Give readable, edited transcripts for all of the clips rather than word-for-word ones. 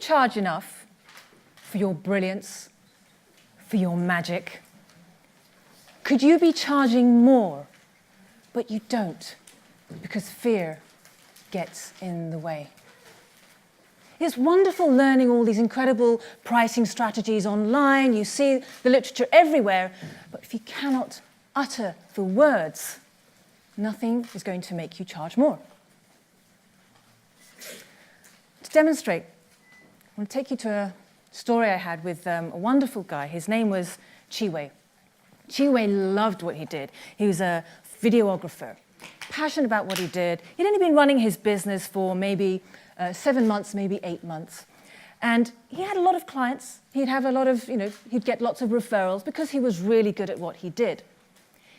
charge enough for your brilliance, for your magic? Could you be charging more, but you don't because fear gets in the way? It's wonderful learning all these incredible pricing strategies online. You see the literature everywhere, but if you cannot utter the words, nothing is going to make you charge more. To demonstrate, I want to take you to a story I had with a wonderful guy. His name was Chiwe. Chiwe loved what he did. He was a videographer, passionate about what he did. He'd only been running his business for maybe 7 months, maybe 8 months. And he had a lot of clients. He'd have a lot of, he'd get lots of referrals because he was really good at what he did.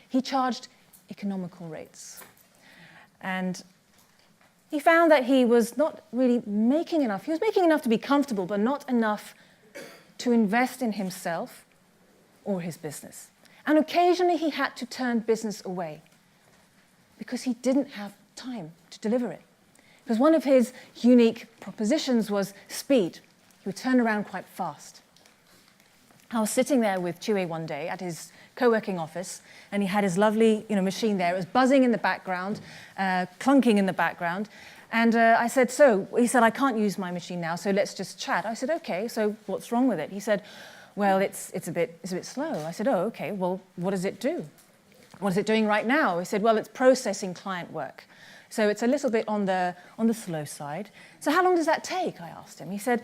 He charged economical rates. And he found that he was not really making enough. He was making enough to be comfortable, but not enough to invest in himself or his business. And occasionally he had to turn business away because he didn't have time to deliver it. Because one of his unique propositions was speed. He would turn around quite fast. I was sitting there with Chiwe one day at his co-working office, and he had his lovely machine there. It was buzzing in the background, clunking in the background. And I said, he said, I can't use my machine now, so let's just chat. I said, okay, so what's wrong with it? He said, well, it's a bit slow. I said, oh, okay, well, what does it do? What is it doing right now? He said, well, it's processing client work. So it's a little bit on the slow side. So how long does that take? I asked him. He said,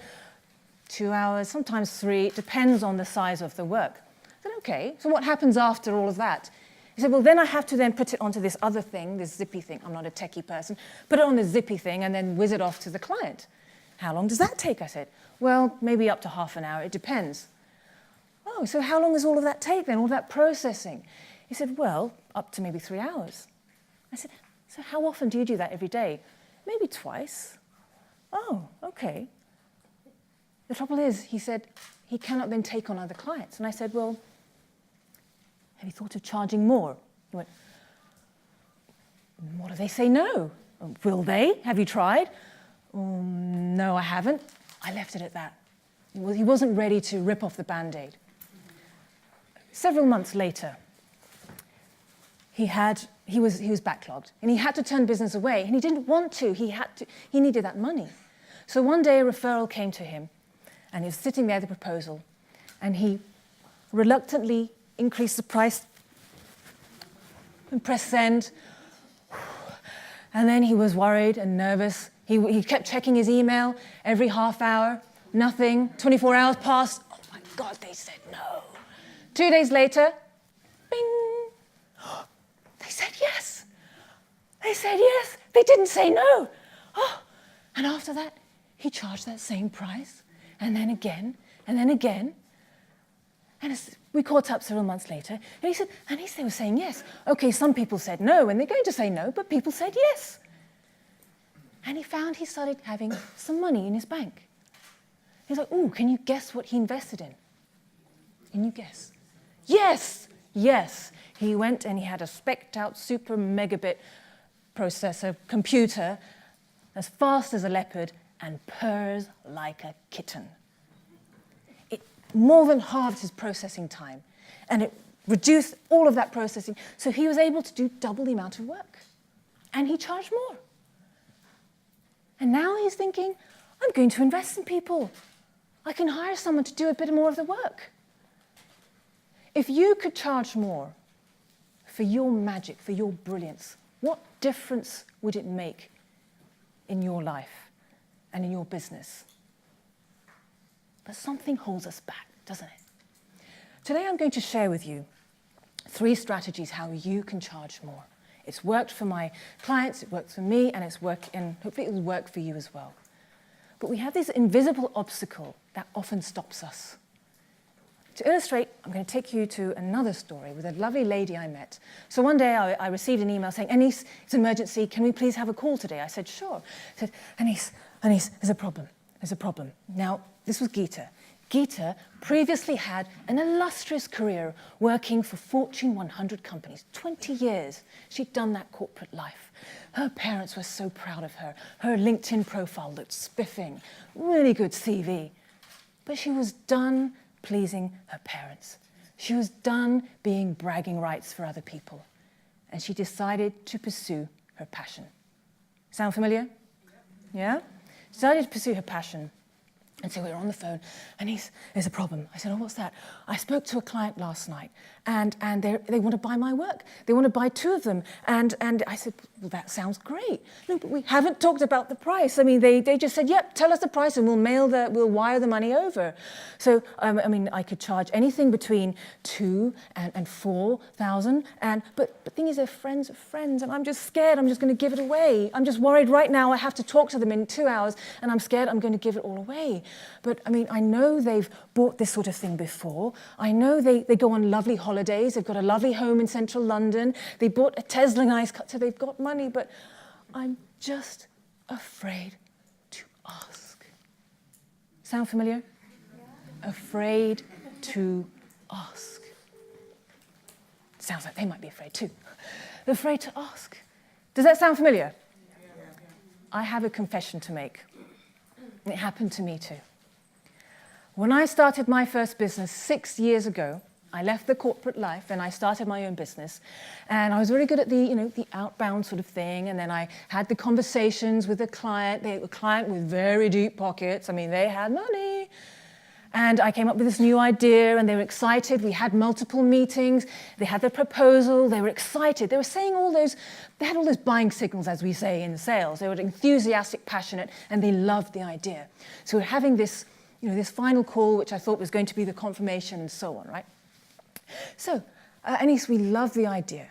2 hours, sometimes 3, it depends on the size of the work. I said, okay, so what happens after all of that? He said, well, then I have to then put it onto this other thing, this zippy thing. I'm not a techie person. Put it on the zippy thing and then whiz it off to the client. How long does that take? I said, well, maybe up to half an hour. It depends. Oh, so how long does all of that take then, all that processing? He said, well, up to maybe 3 hours. I said, so how often do you do that every day? Maybe twice. Oh, okay. The trouble is, he said, he cannot then take on other clients. And I said, well, have you thought of charging more? He went, what if they say no? Will they? Have you tried? No, I haven't. I left it at that. He wasn't ready to rip off the Band-Aid. Several months later, he was backlogged, and he had to turn business away, and he didn't want to. He needed that money. So one day a referral came to him, and he was sitting there at the proposal, and he reluctantly increased the price and pressed send. And then he was worried and nervous. He kept checking his email every half hour. Nothing. 24 hours passed. Oh my God, they said no. 2 days later, bing. They said yes. They said yes. They didn't say no. Oh. And after that, he charged that same price. And then again, and then again. And we caught up several months later, and he said, Anis, they were saying yes. Okay, some people said no, and they're going to say no, but people said yes. And he found he started having some money in his bank. He's like, ooh, can you guess what he invested in? Can you guess? Yes, yes. He went and he had a spec'd out super megabit processor computer as fast as a leopard and purrs like a kitten. It more than halved his processing time, and it reduced all of that processing, so he was able to do double the amount of work, and he charged more. And now he's thinking, I'm going to invest in people. I can hire someone to do a bit more of the work. If you could charge more for your magic, for your brilliance, what difference would it make in your life and in your business? But something holds us back, doesn't it? Today I'm going to share with you 3 strategies how you can charge more. It's worked for my clients, it works for me, and hopefully it will work for you as well. But we have this invisible obstacle that often stops us. To illustrate, I'm going to take you to another story with a lovely lady I met. So one day I received an email saying, Anis, it's an emergency, can we please have a call today? I said, sure. I said, Anis, there's a problem. There's a problem. Now, this was Geeta. Geeta previously had an illustrious career working for Fortune 100 companies. 20 years she'd done that corporate life. Her parents were so proud of her. Her LinkedIn profile looked spiffing, really good CV. But she was done pleasing her parents. She was done being bragging rights for other people. And she decided to pursue her passion. Sound familiar? Yeah? She decided to pursue her passion. And so we were on the phone, and there's a problem. I said, oh, what's that? I spoke to a client last night, and they want to buy my work. They want to buy 2 of them. And I said, well, that sounds great. No, but we haven't talked about the price. I mean, they just said, yep, tell us the price, and we'll wire the money over. So, I mean, I could charge anything between 2 and 4,000. But the thing is, they're friends of friends, and I'm just scared I'm just going to give it away. I'm just worried right now I have to talk to them in 2 hours, and I'm scared I'm going to give it all away. But, I mean, I know they've bought this sort of thing before. I know they go on lovely holidays. They've got a lovely home in central London. They bought a Tesla nice car, so they've got money. But I'm just afraid to ask. Sound familiar? Yeah. Afraid to ask. Sounds like they might be afraid too. They're afraid to ask. Does that sound familiar? Yeah. I have a confession to make. It happened to me too. When I started my first business 6 years ago, I left the corporate life and I started my own business. And I was very good at the outbound sort of thing. And then I had the conversations with the client. They were a client with very deep pockets. I mean, they had money. And I came up with this new idea, and they were excited. We had multiple meetings. They had their proposal. They were excited. They were saying they had all those buying signals, as we say in sales. They were enthusiastic, passionate, and they loved the idea. So we're having this, this final call, which I thought was going to be the confirmation and so on, right? So, Anis, we love the idea.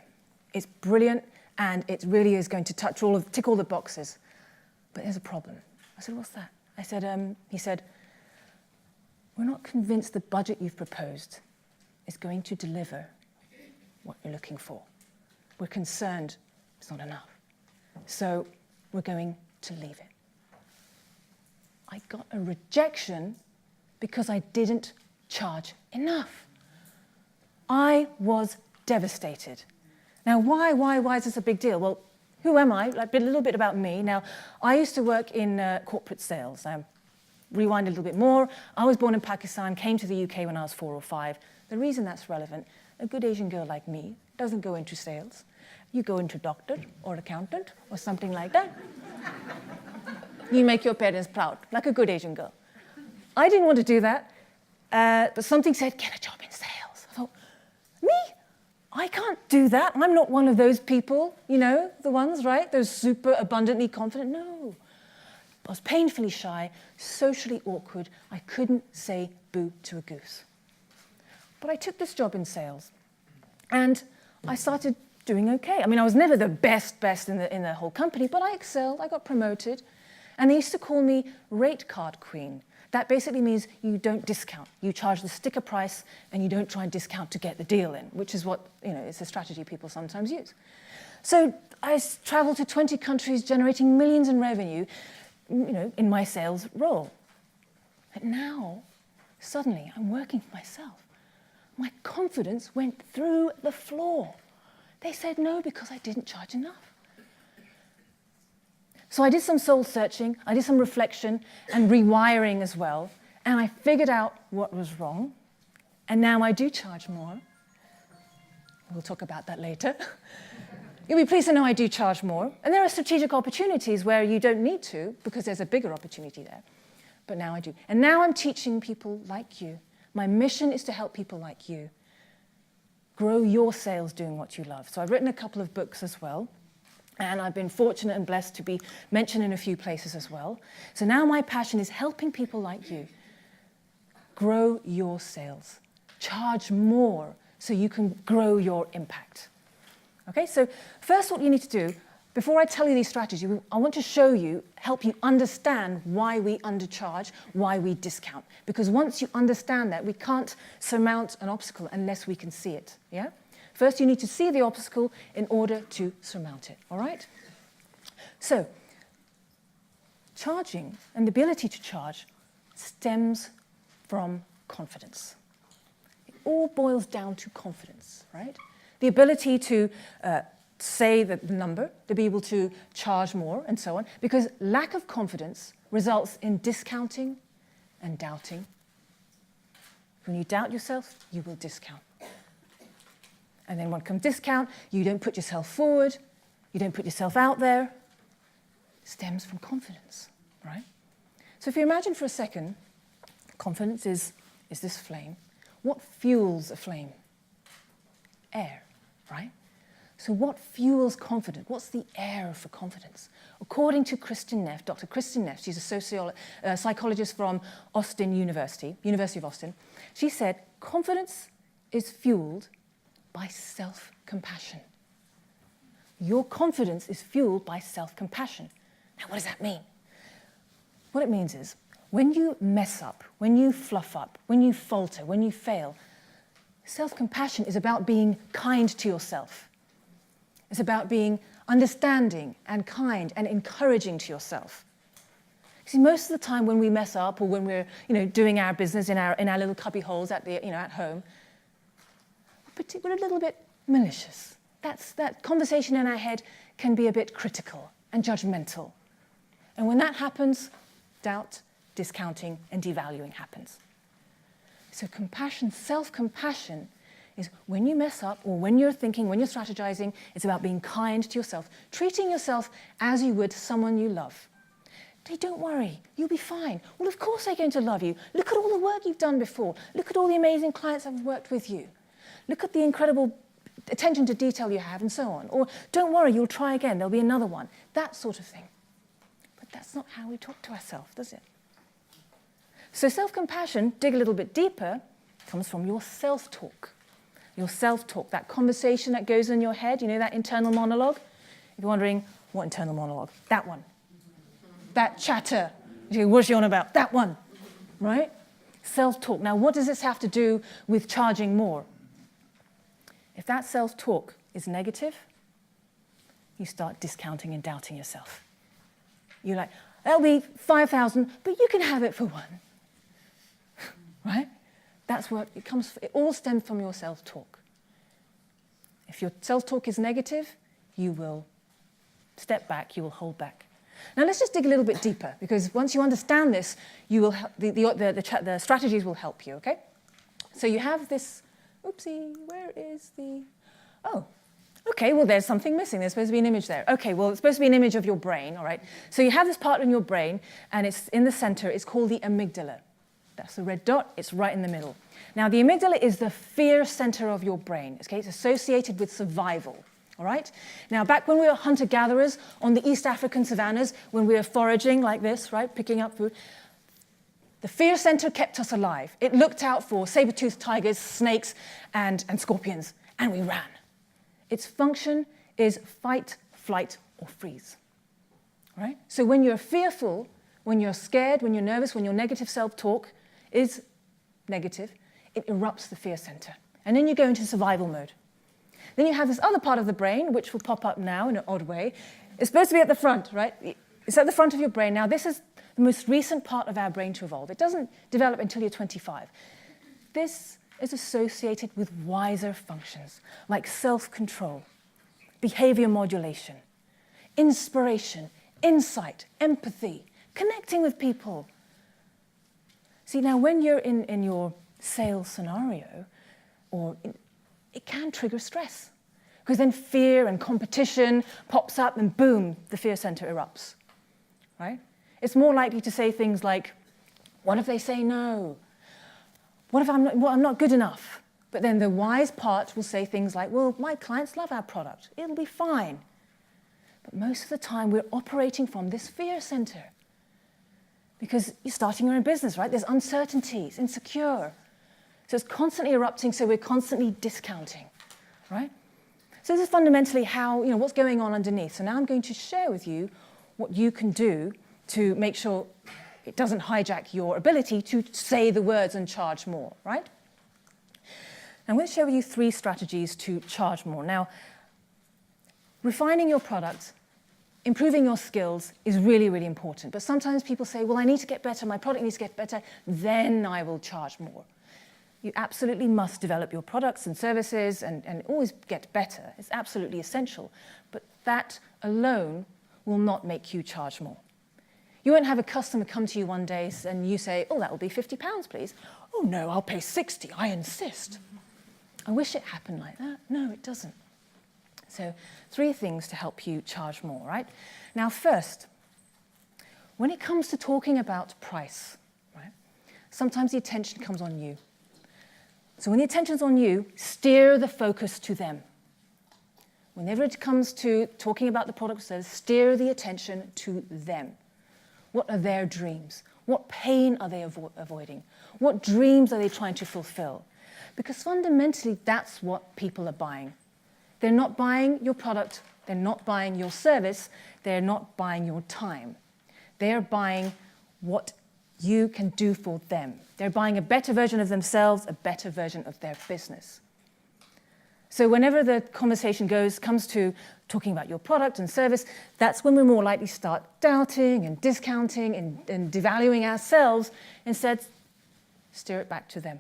It's brilliant, and it really is going to tick all the boxes. But there's a problem. I said, what's that? I said, he said, we're not convinced the budget you've proposed is going to deliver what you're looking for. We're concerned it's not enough. So we're going to leave it. I got a rejection because I didn't charge enough. I was devastated. Now, why is this a big deal? Well, who am I? A little bit about me. Now, I used to work in corporate sales. Rewind a little bit more. I was born in Pakistan, came to the UK when I was 4 or 5. The reason that's relevant, a good Asian girl like me doesn't go into sales. You go into doctor or accountant or something like that. You make your parents proud, like a good Asian girl. I didn't want to do that, but something said, get a job in sales. I thought, me? I can't do that. I'm not one of those people, the ones, right? Those super abundantly confident. No. I was painfully shy, socially awkward. I couldn't say boo to a goose. But I took this job in sales, and I started doing okay. I mean, I was never the best in the whole company, but I excelled. I got promoted, and they used to call me rate card queen. That basically means you don't discount. You charge the sticker price, and you don't try and discount to get the deal in, which is what, it's a strategy people sometimes use. So I traveled to 20 countries, generating millions in revenue, in my sales role. But now, suddenly, I'm working for myself. My confidence went through the floor. They said no because I didn't charge enough. So I did some soul searching, I did some reflection and rewiring as well, and I figured out what was wrong, and now I do charge more. We'll talk about that later. You'll be pleased to know I do charge more. And there are strategic opportunities where you don't need to because there's a bigger opportunity there. But now I do. And now I'm teaching people like you. My mission is to help people like you grow your sales doing what you love. So I've written a couple of books as well. And I've been fortunate and blessed to be mentioned in a few places as well. So now my passion is helping people like you grow your sales. Charge more so you can grow your impact. Okay, so first what you need to do, before I tell you these strategies, I want to show you, help you understand why we undercharge, why we discount. Because once you understand that, we can't surmount an obstacle unless we can see it, yeah? First, you need to see the obstacle in order to surmount it, all right? So, charging and the ability to charge stems from confidence. It all boils down to confidence, right? The ability to say the number, to be able to charge more, and so on, because lack of confidence results in discounting and doubting. When you doubt yourself, you will discount. And then when it comes discount, you don't put yourself forward, you don't put yourself out there. It stems from confidence, right? So if you imagine for a second, confidence is this flame. What fuels a flame? Air, right? So what fuels confidence? What's the air for confidence? According to Kristin Neff, Dr. Kristin Neff, she's a psychologist from University of Austin, she said, confidence is fueled by self-compassion. Your confidence is fueled by self-compassion. Now, what does that mean? What it means is, when you mess up, when you fluff up, when you falter, when you fail, self-compassion is about being kind to yourself. It's about being understanding and kind and encouraging to yourself. See, most of the time when we mess up or when we're, doing our business in our little cubby holes at home, we're a little bit malicious. That conversation in our head can be a bit critical and judgmental. And when that happens, doubt, discounting, and devaluing happens. So compassion, self-compassion, is when you mess up or when you're thinking, when you're strategizing, it's about being kind to yourself, treating yourself as you would someone you love. Hey, don't worry, you'll be fine. Well, of course they're going to love you. Look at all the work you've done before. Look at all the amazing clients that have worked with you. Look at the incredible attention to detail you have and so on. Or don't worry, you'll try again, there'll be another one. That sort of thing. But that's not how we talk to ourselves, does it? So self-compassion, dig a little bit deeper, comes from your self-talk. Your self-talk, that conversation that goes in your head, that internal monologue. If you're wondering, what internal monologue? That one. That chatter. What's she on about? That one, right? Self-talk. Now, what does this have to do with charging more? If that self-talk is negative, you start discounting and doubting yourself. You're like, that'll be 5,000, but you can have it for 1. Right? That's what it comes. It all stems from your self-talk. If your self-talk is negative, you will step back, you will hold back. Now let's just dig a little bit deeper, because once you understand this, you will the strategies will help you. Okay? So you have this. Oopsie, where is the? Oh, okay. Well, there's something missing. There's supposed to be an image there. Okay. Well, it's supposed to be an image of your brain. All right. So you have this part in your brain, and it's in the center. It's called the amygdala. That's the red dot, it's right in the middle. Now, the amygdala is the fear center of your brain, okay? It's associated with survival, all right? Now, back when we were hunter-gatherers on the East African savannas, when we were foraging like this, right, picking up food, the fear center kept us alive. It looked out for saber-toothed tigers, snakes, and scorpions, and we ran. Its function is fight, flight, or freeze, right? So when you're fearful, when you're scared, when you're nervous, when your negative self-talk is negative, it erupts the fear center. And then you go into survival mode. Then you have this other part of the brain, which will pop up now in an odd way. It's supposed to be at the front, right? It's at the front of your brain. Now, this is the most recent part of our brain to evolve. It doesn't develop until you're 25. This is associated with wiser functions, like self-control, behavior modulation, inspiration, insight, empathy, connecting with people. See, now when you're in your sales scenario, it can trigger stress. Because then fear and competition pops up and boom, the fear center erupts, right? It's more likely to say things like, what if they say no? What if I'm not good enough? But then the wise part will say things like, well, my clients love our product. It'll be fine. But most of the time, we're operating from this fear center. Because you're starting your own business, right? There's uncertainty, it's insecure. So it's constantly erupting, so we're constantly discounting, right? So this is fundamentally how, what's going on underneath. So now I'm going to share with you what you can do to make sure it doesn't hijack your ability to say the words and charge more, right? I'm going to share with you 3 strategies to charge more. Now, refining your product improving your skills is really, really important. But sometimes people say, well, I need to get better, my product needs to get better, then I will charge more. You absolutely must develop your products and services and always get better. It's absolutely essential. But that alone will not make you charge more. You won't have a customer come to you one day and you say, oh, that will be £50, please. Oh, no, I'll pay 60, I insist. I wish it happened like that. No, it doesn't. So 3 things to help you charge more, right? Now, first, when it comes to talking about price, right, sometimes the attention comes on you. So when the attention's on you, steer the focus to them. Whenever it comes to talking about the product or service, steer the attention to them. What are their dreams? What pain are they avoiding? What dreams are they trying to fulfill? Because fundamentally, that's what people are buying. They're not buying your product, they're not buying your service, they're not buying your time. They're buying what you can do for them. They're buying a better version of themselves, a better version of their business. So whenever the conversation comes to talking about your product and service, that's when we're more likely to start doubting and discounting and devaluing ourselves. Instead, steer it back to them.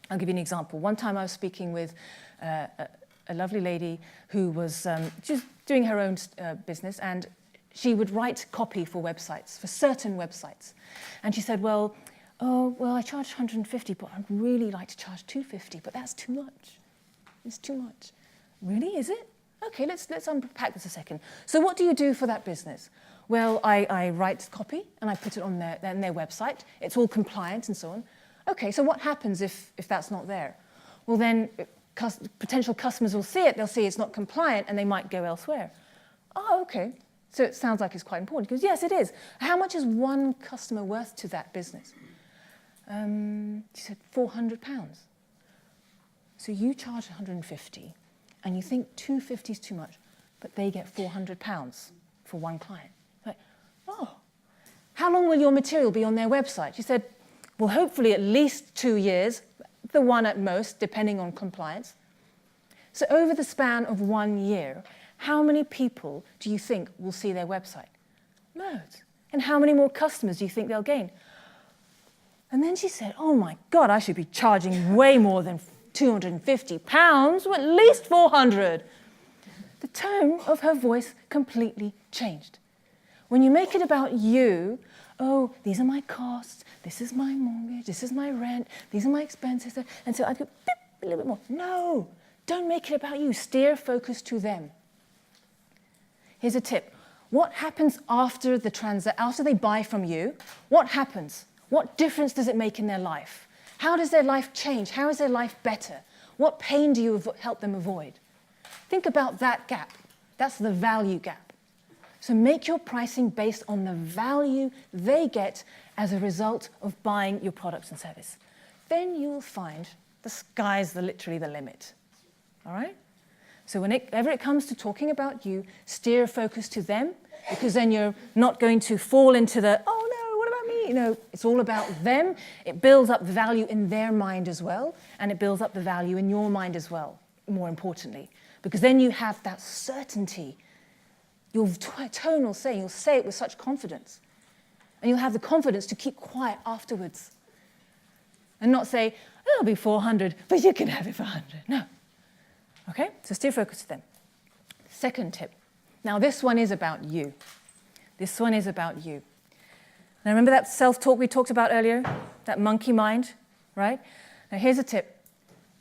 I'll give you an example. One time I was speaking with a lovely lady who was just doing her own business, and she would write copy for websites, for certain websites. And she said, well, I charge 150, but I'd really like to charge 250, but that's too much. It's too much. Really, is it? Okay, let's unpack this a second. So what do you do for that business? Well, I write copy and I put it on their website. It's all compliant and so on. Okay, so what happens if that's not there? Well, then potential customers will see it. They'll see it's not compliant and they might go elsewhere. Oh, okay. So it sounds like it's quite important. Because yes, it is. How much is one customer worth to that business? She said £400. So you charge 150 and you think 250 is too much, but they get £400 for one client. Like, oh, how long will your material be on their website? She said, well, hopefully at least 2 years, the one at most, depending on compliance. So over the span of 1 year, how many people do you think will see their website? Loads. And how many more customers do you think they'll gain? And then she said, oh my God, I should be charging way more than £250, or at least 400. The tone of her voice completely changed. When you make it about you, oh, these are my costs, this is my mortgage, this is my rent, these are my expenses, and so I'd go beep, a little bit more. No, don't make it about you. Steer focus to them. Here's a tip. What happens after they buy from you? What happens? What difference does it make in their life? How does their life change? How is their life better? What pain do you help them avoid? Think about that gap. That's the value gap. So make your pricing based on the value they get as a result of buying your products and service. Then you will find the sky's literally the limit. All right? So whenever it comes to talking about you, steer focus to them, because then you're not going to fall into the, oh no, what about me? You know, it's all about them. It builds up the value in their mind as well, and it builds up the value in your mind as well, more importantly, because then you have that certainty. Your tone will say, you'll say it with such confidence, and you'll have the confidence to keep quiet afterwards and not say, oh, it'll be 400, but you can have it for 100. No. Okay, so steer focus to them. Second tip. Now, this one is about you. This one is about you. Now, remember that self-talk we talked about earlier? That monkey mind, right? Now, here's a tip.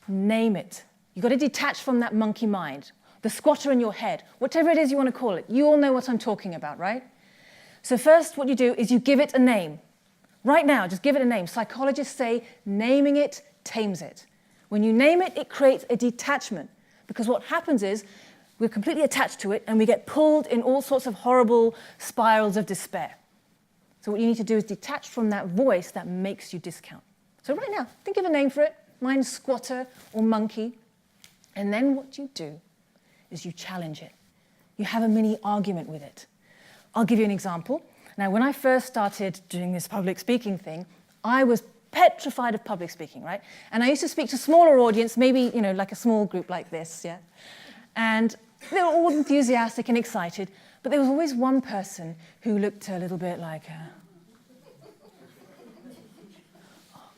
Name it. You've got to detach from that monkey mind, the squatter in your head, whatever it is you want to call it. You all know what I'm talking about, right? So first, what you do is you give it a name. Right now, just give it a name. Psychologists say naming it tames it. When you name it, it creates a detachment. Because what happens is we're completely attached to it and we get pulled in all sorts of horrible spirals of despair. So what you need to do is detach from that voice that makes you discount. So right now, think of a name for it. Mine's squatter or monkey. And then what you do is you challenge it. You have a mini argument with it. I'll give you an example. Now, when I first started doing this public speaking thing, I was petrified of public speaking, right? And I used to speak to smaller audience, maybe, like a small group like this, yeah? And they were all enthusiastic and excited, But there was always one person who looked a little bit like,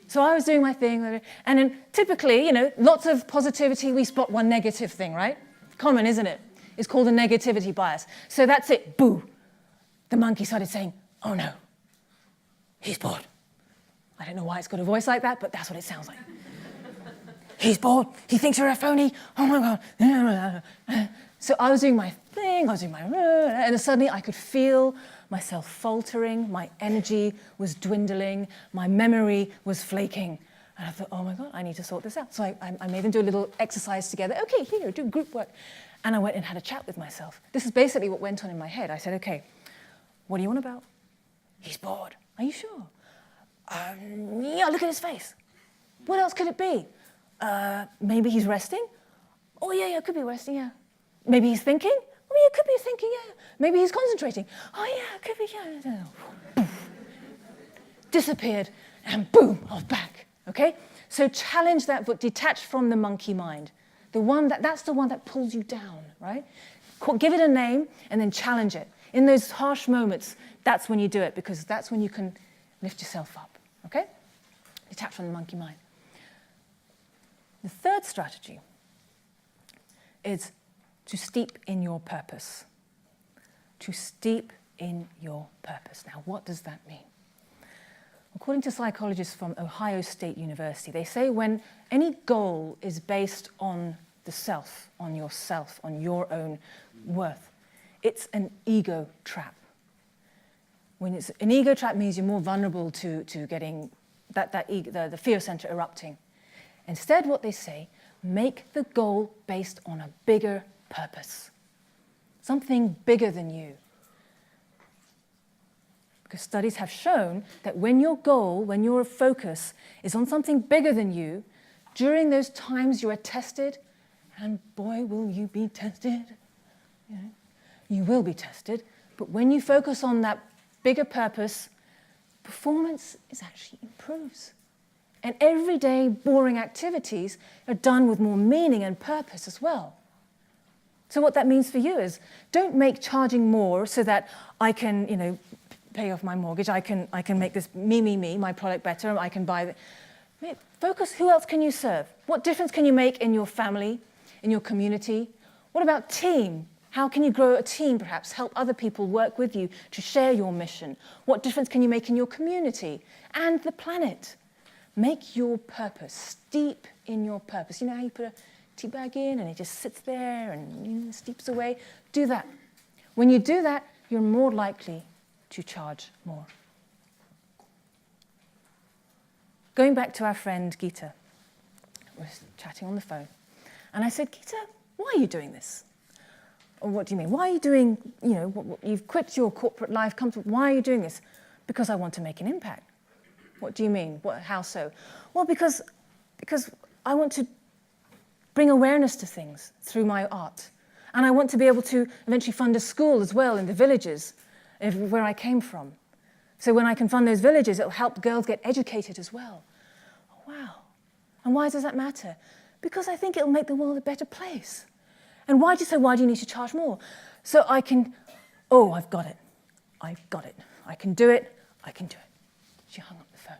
So I was doing my thing, and then typically, lots of positivity, we spot one negative thing, right? Common, isn't it? It's called a negativity bias. So that's it, boo. The monkey started saying, oh no, he's bored. I don't know why it's got a voice like that, but that's what it sounds like. He's bored, he thinks you're a phony, oh my God. So I was doing my thing, and then suddenly I could feel myself faltering, my energy was dwindling, my memory was flaking. And I thought, oh my God, I need to sort this out. So I made them do a little exercise together. Okay, here, do group work. And I went and had a chat with myself. This is basically what went on in my head. I said, okay, what do you want about? He's bored. Are you sure? Yeah, look at his face. What else could it be? Maybe he's resting? Oh, yeah, it could be resting, yeah. Maybe he's thinking? Oh, yeah, it could be thinking, yeah. Maybe he's concentrating. Oh, yeah, it could be, yeah. Poof. Disappeared, and boom, I was back, okay? So challenge that, but detach from the monkey mind. That's the one that pulls you down, right? Give it a name, and then challenge it. In those harsh moments, that's when you do it, because that's when you can lift yourself up, okay? Detach from the monkey mind. The third strategy is to steep in your purpose. To steep in your purpose. Now, what does that mean? According to psychologists from Ohio State University, they say when any goal is based on the self, on yourself, on your own worth, it's an ego trap. When it's an ego trap means you're more vulnerable to getting the fear center erupting. Instead, what they say, make the goal based on a bigger purpose. Something bigger than you. Because studies have shown that when your goal, when your focus is on something bigger than you, during those times you are tested, and boy, will you be tested. You will be tested. But when you focus on that bigger purpose, performance actually improves. And everyday boring activities are done with more meaning and purpose as well. So what that means for you is, don't make charging more so that I can, pay off my mortgage. I can make this me, my product better. I can buy it. Focus, who else can you serve? What difference can you make in your family, in your community? What about team? How can you grow a team, perhaps? Help other people work with you to share your mission. What difference can you make in your community and the planet? Make your purpose, steep in your purpose. You know how you put a tea bag in and it just sits there and steeps away? Do that. When you do that, you're more likely to charge more. Going back to our friend Geeta, we're chatting on the phone, and I said, Geeta, why are you doing this? Or what do you mean? Why are you doing, you've quit your corporate life, why are you doing this? Because I want to make an impact. What do you mean? How so? Well, because I want to bring awareness to things through my art. And I want to be able to eventually fund a school as well in the villages where I came from. So when I can fund those villages, it'll help girls get educated as well. Oh, wow. And why does that matter? Because I think it'll make the world a better place. And why do you need to charge more? So I can, I've got it. I can do it. She hung up the phone.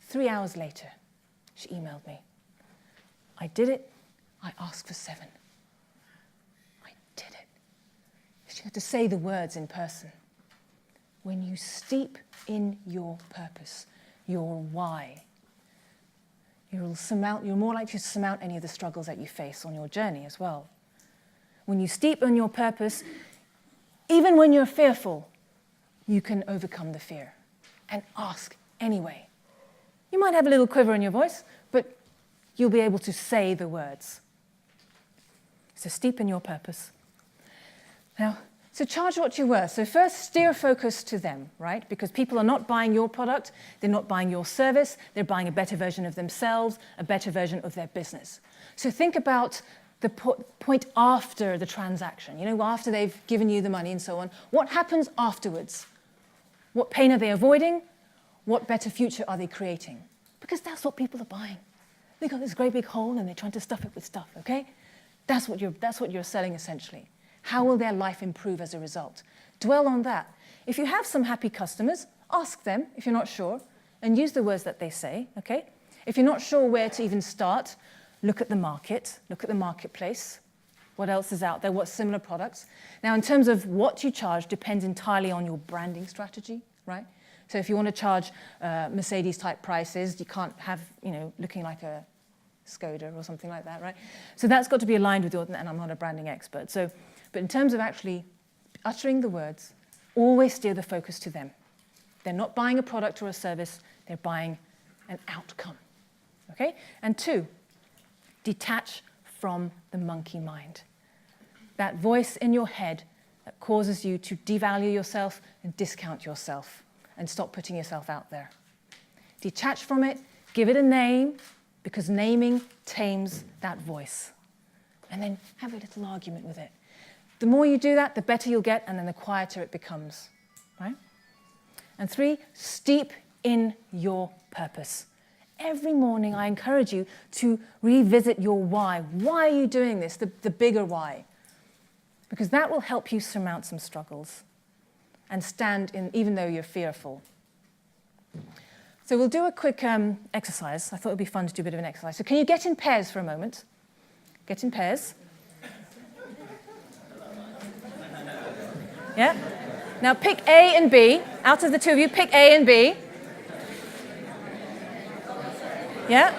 3 hours later, she emailed me. I did it. I asked for 7. I did it. She had to say the words in person. When you steep in your purpose, your why, you're more likely to surmount any of the struggles that you face on your journey as well. When you steep in your purpose, even when you're fearful, you can overcome the fear and ask anyway. You might have a little quiver in your voice, but you'll be able to say the words. So steep in your purpose. Now, so charge what you're worth. So first, steer focus to them, right? Because people are not buying your product, they're not buying your service, they're buying a better version of themselves, a better version of their business. So think about the point after the transaction, after they've given you the money and so on. What happens afterwards? What pain are they avoiding? What better future are they creating? Because that's what people are buying. They've got this great big hole and they're trying to stuff it with stuff, okay? That's what you're selling essentially. How will their life improve as a result? Dwell on that. If you have some happy customers, ask them if you're not sure, and use the words that they say, okay? If you're not sure where to even start, look at the market, look at the marketplace. What else is out there? What similar products? Now, in terms of what you charge, depends entirely on your branding strategy, right? So if you want to charge Mercedes-type prices, you can't have, looking like a Skoda or something like that, right? So that's got to be aligned with your, and I'm not a branding expert. So, but in terms of actually uttering the words, always steer the focus to them. They're not buying a product or a service, they're buying an outcome, okay? And 2, detach from the monkey mind. That voice in your head that causes you to devalue yourself and discount yourself and stop putting yourself out there. Detach from it, give it a name, because naming tames that voice. And then have a little argument with it. The more you do that, the better you'll get, and then the quieter it becomes, right? And 3, steep in your purpose. Every morning I encourage you to revisit your why. Why are you doing this? The bigger why. Because that will help you surmount some struggles and stand in, even though you're fearful. So we'll do a quick exercise. I thought it would be fun to do a bit of an exercise. So can you get in pairs for a moment? Get in pairs. Yeah? Now pick A and B. Out of the 2 of you, pick A and B. Yeah?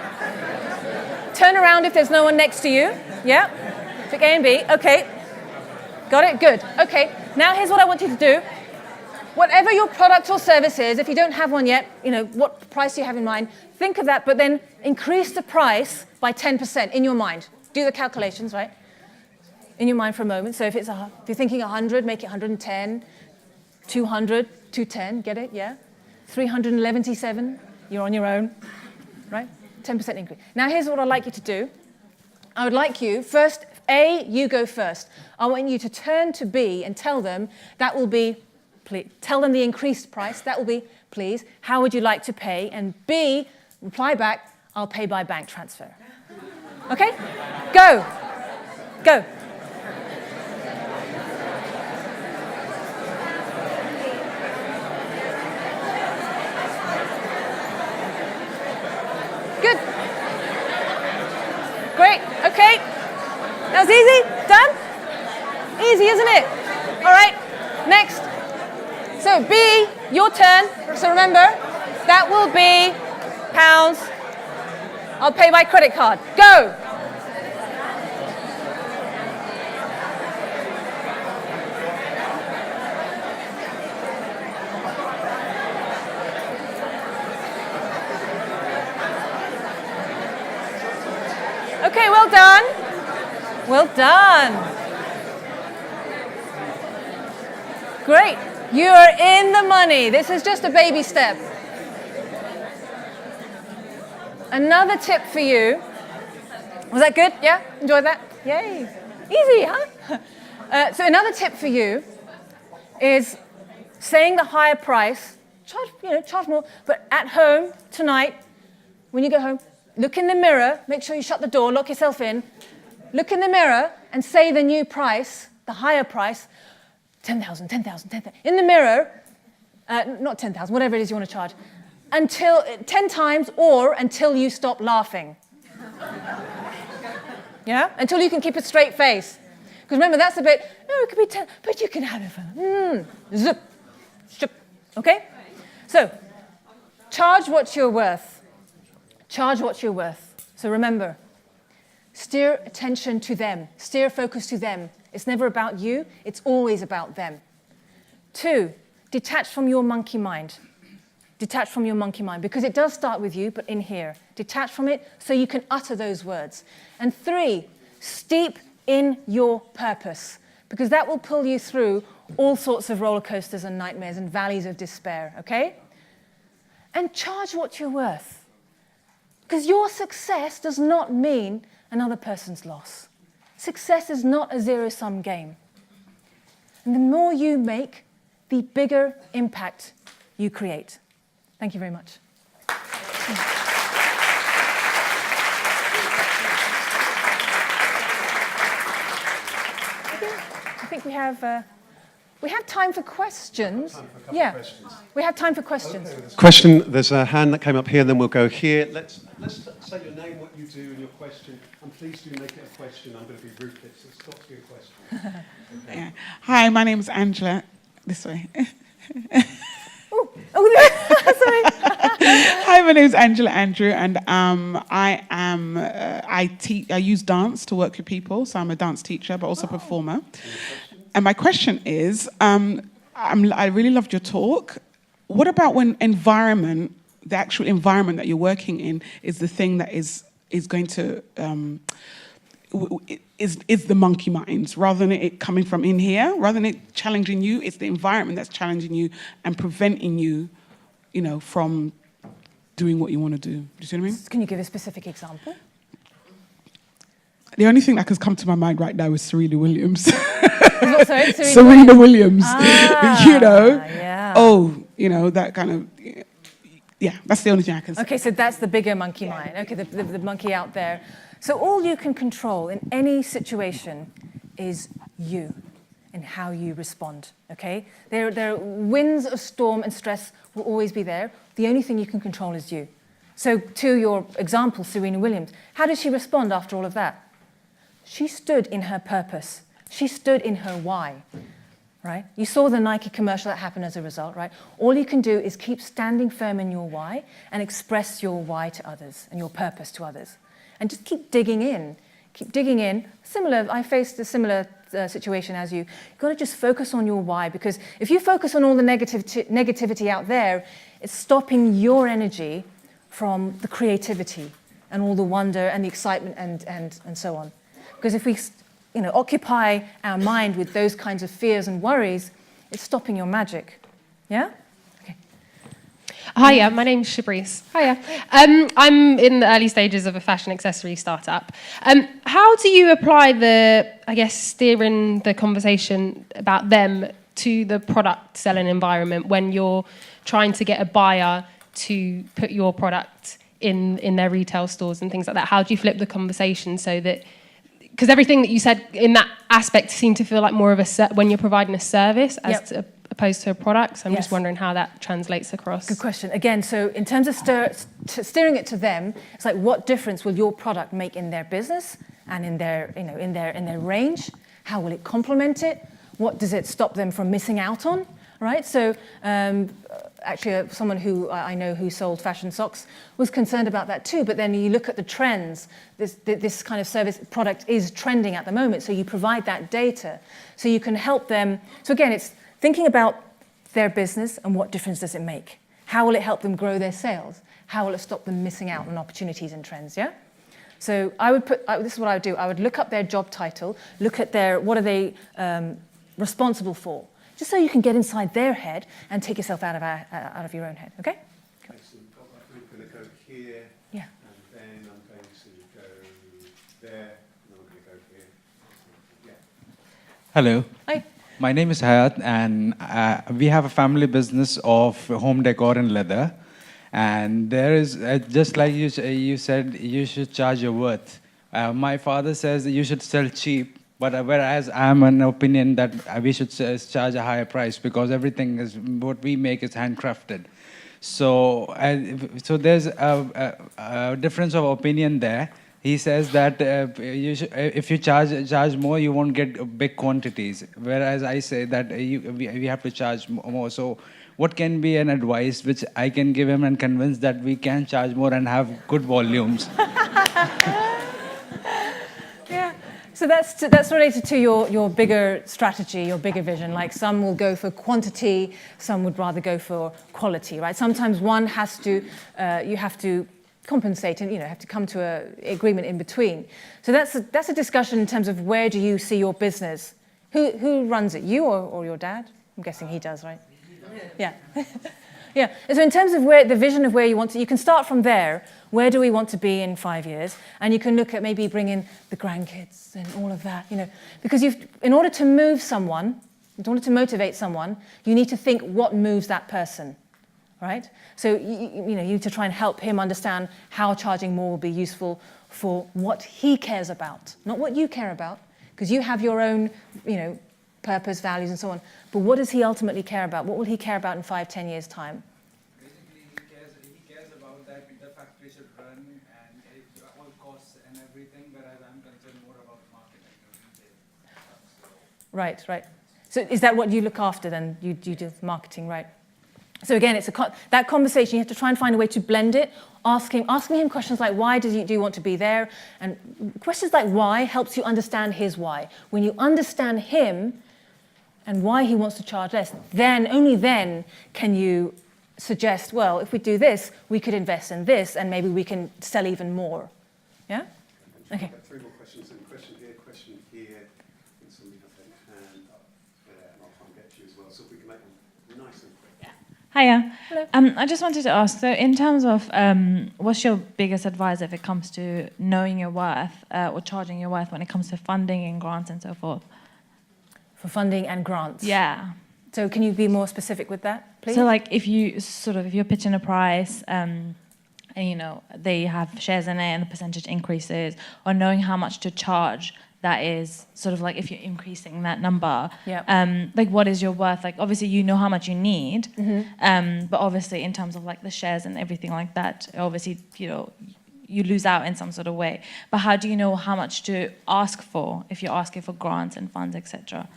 Turn around if there's no one next to you. Yeah? Pick A and B. Okay. Got it? Good. Okay. Now here's what I want you to do. Whatever your product or service is, if you don't have one yet, what price you have in mind, think of that, but then increase the price by 10% in your mind. Do the calculations, right? In your mind for a moment. So if you're thinking 100, make it 110, 200, 210, get it? Yeah? 377, you're on your own, right? 10% increase. Now here's what I'd like you to do. I would like you, first, A, you go first. I want you to turn to B and tell them that will be, please, tell them the increased price, that will be, please, how would you like to pay? And B, reply back, I'll pay by bank transfer. Okay? Go. Go. Good. Great. Okay. That was easy. Done? Easy, isn't it? All right. Next. So B, your turn. So remember, that will be pounds. I'll pay by credit card. Go. Okay, well done. Well done. Great. You are in the money. This is just a baby step. Another tip for you. Was that good? Yeah? Enjoyed that? Yay. Easy, huh? So another tip for you is saying the higher price, charge more, but at home tonight, when you go home, look in the mirror, make sure you shut the door, lock yourself in. Look in the mirror and say the new price, the higher price, 10,000, 10,000, 10,000. In the mirror, not 10,000, whatever it is you want to charge, until 10 times or until you stop laughing. Yeah? Until you can keep a straight face. Because remember, that's a bit, no, it could be 10, but you can have it for, zip, zip, okay? So, charge what you're worth. Charge what you're worth. So remember, steer attention to them. Steer focus to them. It's never about you. It's always about them. 2, detach from your monkey mind. Detach from your monkey mind, because it does start with you, but in here. Detach from it so you can utter those words. And 3, steep in your purpose, because that will pull you through all sorts of roller coasters and nightmares and valleys of despair, okay? And charge what you're worth. Because your success does not mean another person's loss. Success is not a zero-sum game. And the more you make, the bigger impact you create. Thank you very much. I think think we have time for questions. Time for a couple of questions. We have time for questions. Okay, there's a hand that came up here, then we'll go here. Let's say your name, what you do, and your question. And please do make it a question. I'm going to be ruthless. It's got to be a question. Okay. Yeah. Hi, my name is Angela. This way. Sorry. Hi, my name is Angela Andrew, and I use dance to work with people. So I'm a dance teacher, but also performer. And my question is, I really loved your talk. What about when the actual environment that you're working in is the thing that is going to is the monkey minds, rather than it coming from in here, rather than it challenging you, it's the environment that's challenging you and preventing you, from doing what you want to do. Do you see what I mean? Can you give a specific example? The only thing that has come to my mind right now is Serena Williams. Sorry, Serena Williams. Yeah. That kind of, that's the only thing I can say. Okay, so that's the bigger monkey mind. Okay, the monkey out there. So all you can control in any situation is you and how you respond, okay? There winds of storm and stress will always be there. The only thing you can control is you. So to your example, Serena Williams, how did she respond after all of that? She stood in her purpose. She stood in her why, right? You saw the Nike commercial that happened as a result, right? All you can do is keep standing firm in your why and express your why to others and your purpose to others. And just keep digging in. Keep digging in. I faced a similar situation as you. You've got to just focus on your why, because if you focus on all the negativity out there, it's stopping your energy from the creativity and all the wonder and the excitement and so on. Because if we occupy our mind with those kinds of fears and worries, it's stopping your magic. Yeah? Hiya, my name's Shabrice. Hiya. I'm in the early stages of a fashion accessory startup. How do you apply steering the conversation about them to the product selling environment when you're trying to get a buyer to put your product in their retail stores and things like that? How do you flip the conversation so that, because everything that you said in that aspect seemed to feel like more of when you're providing a service opposed to a product. So I'm just wondering how that translates across. Good question. Again, so in terms of steering it to them, it's like, what difference will your product make in their business and in their range? How will it complement it? What does it stop them from missing out on? Right. So actually, someone who I know who sold fashion socks was concerned about that too. But then you look at the trends. This kind of service product is trending at the moment. So you provide that data, so you can help them. So again, it's thinking about their business and what difference does it make? How will it help them grow their sales? How will it stop them missing out on opportunities and trends? Yeah. So this is what I would do. I would look up their job title, look at what are they responsible for, just so you can get inside their head and take yourself out of your own head. Okay. Cool. So I'm going to go here. Yeah. And then I'm going to go there. And I'm going to go here. Yeah. Hello. Hi. My name is Hayat, and we have a family business of home decor and leather. And there is, just like you said, you should charge your worth. My father says that you should sell cheap, but whereas I'm an opinion that we should charge a higher price, because everything is what we make is handcrafted. So there's a difference of opinion there. He says that if you charge more, you won't get big quantities. Whereas I say that we have to charge more. So what can be an advice which I can give him and convince that we can charge more and have good volumes? Yeah. So that's related to your bigger strategy, your bigger vision. Like, some will go for quantity, some would rather go for quality, right? Sometimes one has to, you have to compensate and have to come to an agreement in between. So that's a discussion in terms of, where do you see your business? Who runs it, you or your dad? I'm guessing he does, right? Yeah. Yeah. And so in terms of the vision of where you want to, you can start from there. Where do we want to be in 5 years? And you can look at maybe bringing the grandkids and all of that, because in order to move someone, in order to motivate someone, you need to think what moves that person, right? So you need to try and help him understand how charging more will be useful for what he cares about, not what you care about, because you have your own, purpose, values, and so on. But what does he ultimately care about? What will he care about in 5, 10 years' time? Basically, he cares about that the factory should run and at all costs and everything, whereas I'm concerned more about marketing and retail. Right, right. So is that what you look after then? You do marketing, right? So again, it's that conversation, you have to try and find a way to blend it, asking him questions like, why do you want to be there? And questions like why helps you understand his why. When you understand him and why he wants to charge less, then, only then, can you suggest, well, if we do this, we could invest in this, and maybe we can sell even more. Yeah? Okay. I've got 3 more questions. Question here, and somebody has their hand up there, and I'll try and get to you as well. So if we can make them nice and quick. Hiya. Hello. I just wanted to ask, so in terms of what's your biggest advice if it comes to knowing your worth or charging your worth when it comes to funding and grants and so forth? For funding and grants? Yeah. So can you be more specific with that, please? So like if you're pitching a price and you know they have shares in it and the percentage increases, or knowing how much to charge, that is sort of like if you're increasing that number, like what is your worth? Like obviously you know how much you need, but obviously in terms of like the shares and everything like that, obviously you know you lose out in some sort of way. But how do you know how much to ask for if you're asking for grants and funds, etc.?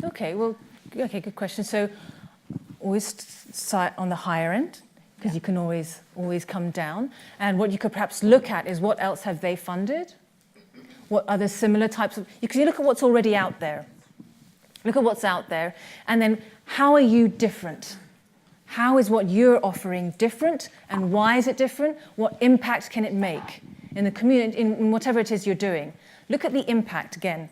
Okay, well, okay, good question. So always start on the higher end, because you can always come down. And what you could perhaps look at is what else have they funded? What other similar types of... Because you look at what's already out there. Look at what's out there. And then how are you different? How is what you're offering different? And why is it different? What impact can it make in the community, in whatever it is you're doing? Look at the impact again.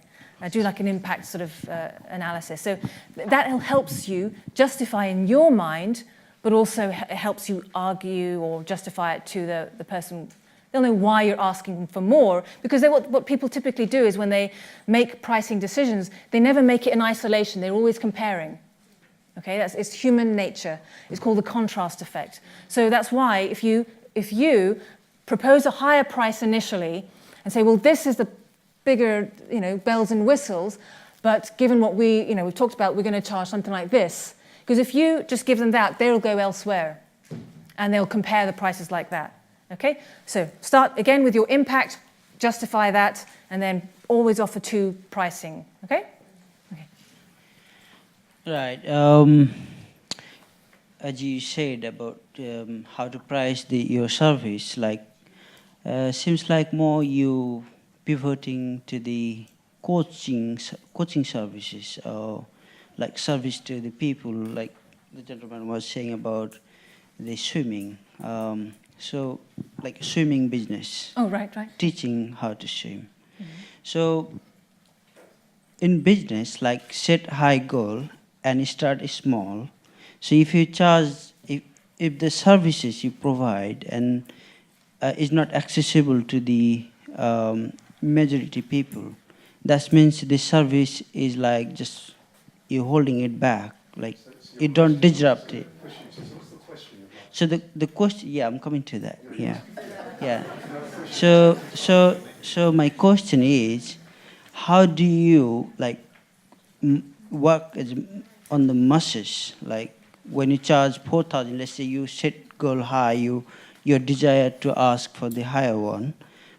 Do like an impact sort of analysis. So that helps you justify in your mind, but also helps you argue or justify it to the person. They'll know why you're asking for more, because what people typically do is when they make pricing decisions, they never make it in isolation. They're always comparing. Okay, it's human nature. It's called the contrast effect. So that's why if you propose a higher price initially and say, well, this is the bigger, you know, bells and whistles, but given what we've talked about, we're going to charge something like this. Because if you just give them that, they'll go elsewhere, and they'll compare the prices like that. Okay, so start again with your impact, justify that, and then always offer 2 pricing. Okay. Right. As you said about how to price your service, like seems like more you pivoting to the coaching services, or like service to the people, like the gentleman was saying about the swimming. So like swimming business. Oh, right. Teaching how to swim. So in business, like set high goal and start small. So if you charge, if the services you provide and is not accessible to the majority people, that means the service is like just you're holding it back, like you don't disrupt it. So the question, yeah, I'm coming to that. Yeah. So my question is, how do you like work on the masses? Like when you charge 4,000, let's say you set goal high, your desire to ask for the higher one,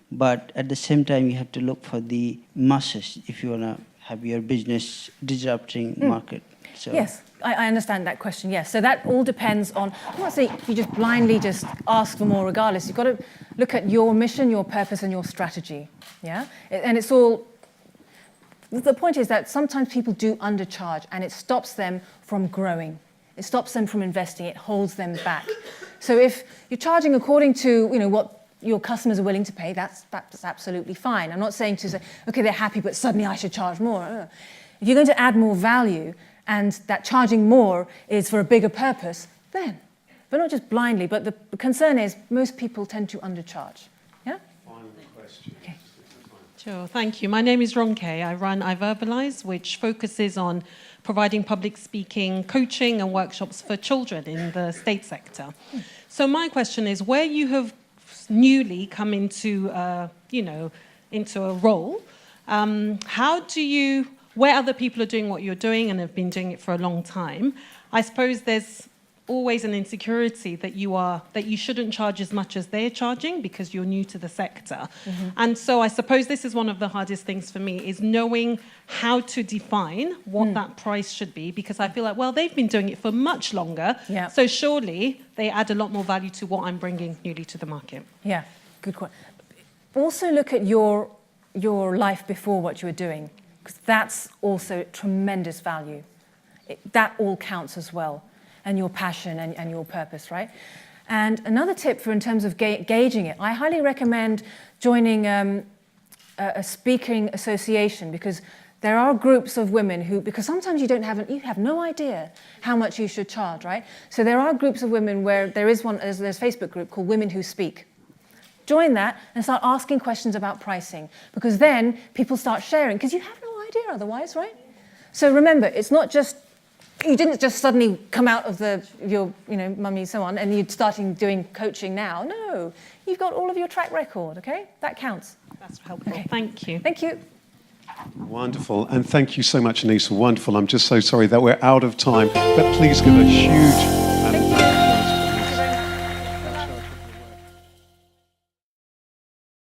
but at the same time you have to look for the masses if you want to have your business disrupting market. So. Yes, I understand that question, yes. So that all depends on, I'm not saying you just blindly just ask for more regardless. You've got to look at your mission, your purpose, and your strategy, yeah? And it's all, the point is that sometimes people do undercharge, and it stops them from growing. It stops them from investing, it holds them back. So if you're charging according to, what your customers are willing to pay, that's absolutely fine. I'm not saying to say, okay, they're happy, but suddenly I should charge more. If you're going to add more value, and that charging more is for a bigger purpose, then. But not just blindly, but the concern is most people tend to undercharge. Yeah? Final question. Okay. Sure, thank you. My name is Ronke. I run iVerbalize, which focuses on providing public speaking, coaching and workshops for children in the state sector. So my question is, where you have newly come into, into a role, where other people are doing what you're doing and have been doing it for a long time, I suppose there's always an insecurity that you shouldn't charge as much as they're charging because you're new to the sector. And so I suppose this is one of the hardest things for me, is knowing how to define what that price should be, because I feel like, well, they've been doing it for much longer, so surely they add a lot more value to what I'm bringing newly to the market. Yeah, good question. Also look at your life before what you were doing, because that's also tremendous value. That all counts as well. And your passion and your purpose, right? And another tip for in terms of gauging it, I highly recommend joining a speaking association, because there are groups of women who, because sometimes you have no idea how much you should charge, right? So there are groups of women where there's a Facebook group called Women Who Speak. Join that and start asking questions about pricing, because then people start sharing, because you have no idea otherwise, right? So remember, it's not just, you didn't just suddenly come out of your mummy so on and you're starting doing coaching now. No, you've got all of your track record, okay? That counts. That's helpful. Okay. Thank you. Thank you. Wonderful. And thank you so much, Anis. Wonderful. I'm just so sorry that we're out of time, but please give a huge... Thank you.